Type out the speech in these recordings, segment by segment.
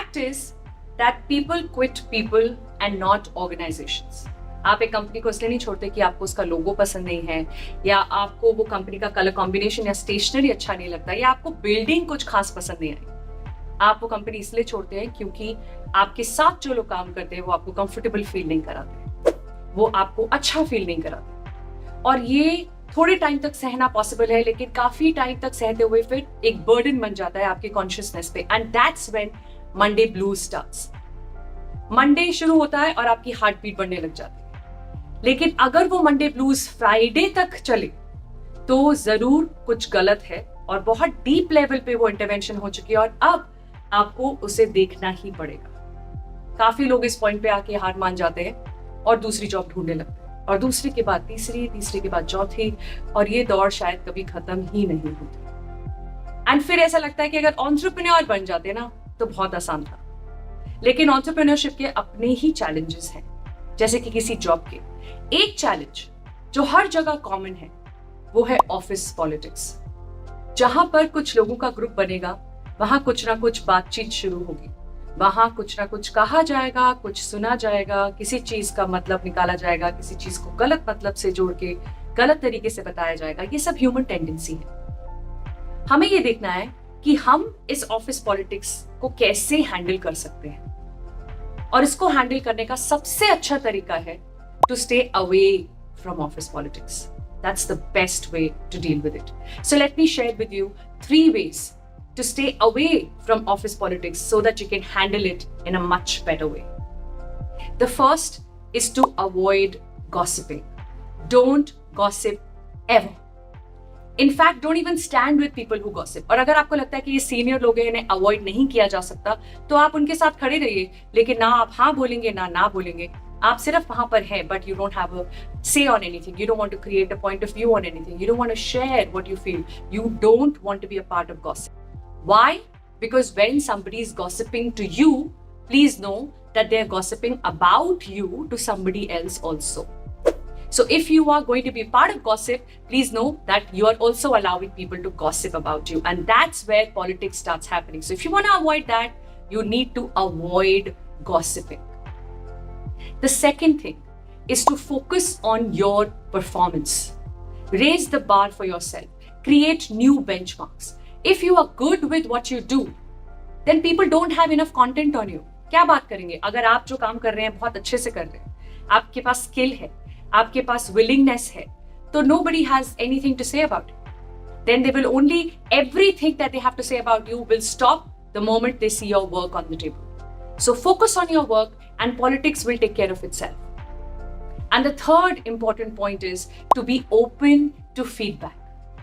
fact is that people quit people and not organizations. आप एक company को इसलिए नहीं छोड़ते कि आपको उसका लोगो पसंद नहीं है, या आपको वो कंपनी का कलर कॉम्बिनेशन या स्टेशनरी अच्छा नहीं लगता, या आपको बिल्डिंग कुछ खास पसंद नहीं आई। आप वो कंपनी इसलिए छोड़ते हैं क्योंकि आपके साथ जो लोग काम करते हैं वो आपको कंफर्टेबल फील नहीं कराते, वो आपको अच्छा फील नहीं कराते। और ये थोड़े टाइम तक सहना पॉसिबल है, लेकिन काफी टाइम तक सहते हुए फिर एक बर्डन बन जाता है आपके कॉन्शियसनेस पे, and that's when Monday blues starts. Monday शुरू होता है और आपकी हार्ट बीट बढ़ने लग जाती है, लेकिन अगर वो मंडे ब्लूज फ्राइडे तक चले तो जरूर कुछ गलत है और बहुत डीप लेवल पे वो इंटरवेंशन हो चुकी है, और अब आपको उसे देखना ही पड़ेगा। काफी लोग इस पॉइंट पे आके हार मान जाते हैं और दूसरी जॉब ढूंढने लगते हैं, और दूसरे के बाद तीसरी, तीसरे के बाद चौथी, और ये दौड़ शायद कभी खत्म ही नहीं होती। एंड फिर ऐसा लगता है कि अगर एंटरप्रेन्योर बन जाते ना तो बहुत आसान था, लेकिन एंटरप्रेन्योरशिप के अपने ही चैलेंजेस हैं। जैसे कि किसी जॉब के एक चैलेंज जो हर जगह कॉमन है वो है ऑफिस पॉलिटिक्स। जहां पर कुछ लोगों का ग्रुप बनेगा वहां कुछ ना कुछ बातचीत शुरू होगी, वहां कुछ ना कुछ कहा जाएगा, कुछ सुना जाएगा, किसी चीज का मतलब निकाला जाएगा, किसी चीज को गलत मतलब से जोड़ के गलत तरीके से बताया जाएगा। ये सब ह्यूमन टेंडेंसी है। हमें ये देखना है कि हम इस ऑफिस पॉलिटिक्स को कैसे हैंडल कर सकते हैं, और इसको हैंडल करने का सबसे अच्छा तरीका है to stay away from office politics. That's the best way to deal with it. So let me share with you 3 ways to stay away from office politics so that you can handle it in a much better way. The first is to avoid gossiping. Don't gossip ever. In fact, don't even stand with people who gossip. और अगर आपको लगता है कि ये senior लोग हैं, इन्हें अवॉइड नहीं किया जा सकता, तो आप उनके साथ खड़े रहिए, लेकिन ना आप हाँ बोलेंगे ना बोलेंगे। आप सिर्फ वहां पर हैं, but you don't have a say on anything. You don't want to create a point of view on anything. You don't want to share what you feel. You don't want to be a part of gossip. Why? Because when somebody is gossiping to you, please know that they are gossiping about you to somebody else also. So if you are going to be part of gossip, please know that you are also allowing people to gossip about you, and that's where politics starts happening. So if you want to avoid that, you need to avoid gossiping. The second thing is to focus on your performance. Raise the bar for yourself. Create new benchmarks. If you are good with what you do, then people don't have enough content on you. क्या बात करेंगे? अगर आप जो काम कर रहे हैं बहुत अच्छे से कर रहे हैं, आपके पास स्किल है, आपके पास willingness है, तो nobody has anything to say about it. Then they will only, everything that they have to say about you will stop the moment they see your work on the table. So focus on your work and politics will take care of itself. And the third important point is to be open to feedback.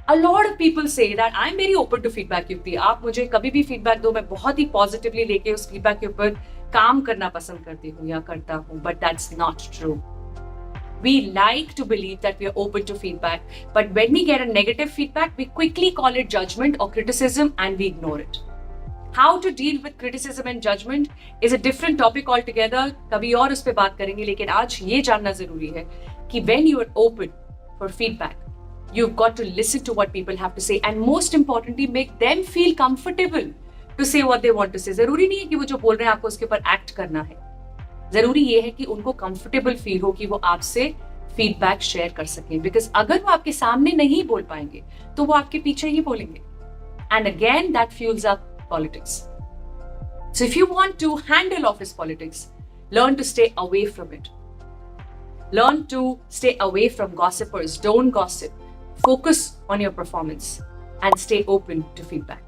A lot of people say that I'm very open to feedback, युक्ति। आप मुझे कभी भी feedback दो, मैं बहुत ही positively लेके उस feedback के ऊपर काम करना पसंद करती हूँ या करता हूँ, but that's not true. We like to believe that we are open to feedback, but when we get a negative feedback, we quickly call it judgment or criticism and we ignore it. How to deal with criticism and judgment is a different topic altogether. कभी और उस पे बात करेंगे, लेकिन आज ये जानना जरूरी है कि when you are open for feedback, you've got to listen to what people have to say, and most importantly, make them feel comfortable to say what they want to say. जरूरी नहीं है कि वो जो बोल रहे हैं आपको उसके ऊपर एक्ट करना है। जरूरी ये है कि उनको कंफर्टेबल फील हो कि वो आपसे फीडबैक शेयर कर सकें, बिकॉज अगर वो आपके सामने नहीं बोल पाएंगे तो वो आपके पीछे ही बोलेंगे, and again that fuels up politics. So if you want to handle office politics, learn to stay away from it. Learn to stay away from gossipers. Don't gossip. Focus on your performance and stay open to feedback.